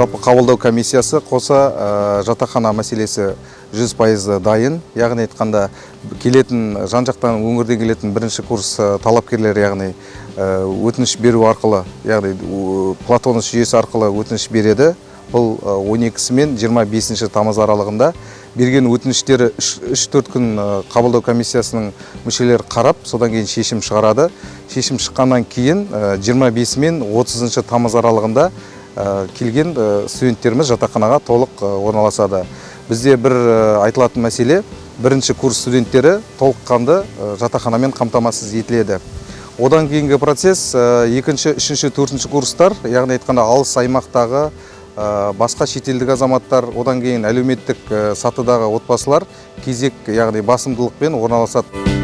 Жалпы қабылдау комиссиясы қоса жатақхана мәселесі 100% дайын. Яғни айтқанда келетін жан-жақтан өңірден келетін бірінші курс талапкерлер, яғни өтініш беру арқылы, яғни Платонос жүйесі арқылы өтініш береді. Бұл 12 мен 25 тамыз аралығында берген өтініштері 3-4 күн қабылдау комиссиясының мүшелері қарап, содан кейін шешім шығарады. Шешім шыққаннан кейін 25 мен 30 тамыз аралығында келген студенттеріміз жатақханаға толық орналасады. Бізде бір айтылатын мәселе, бірінші курс студенттері толыққанды жатақханамен қамтамасыз етіледі. Одан кейінгі процесс екінші, үшінші, төртінші курстар, яғни айтқанда алыс аймақтағы басқа шетелдік азаматтар, одан кейін әлеуметтік сатыдағы отбасылар кезек, яғни басымдылықпен орналасады.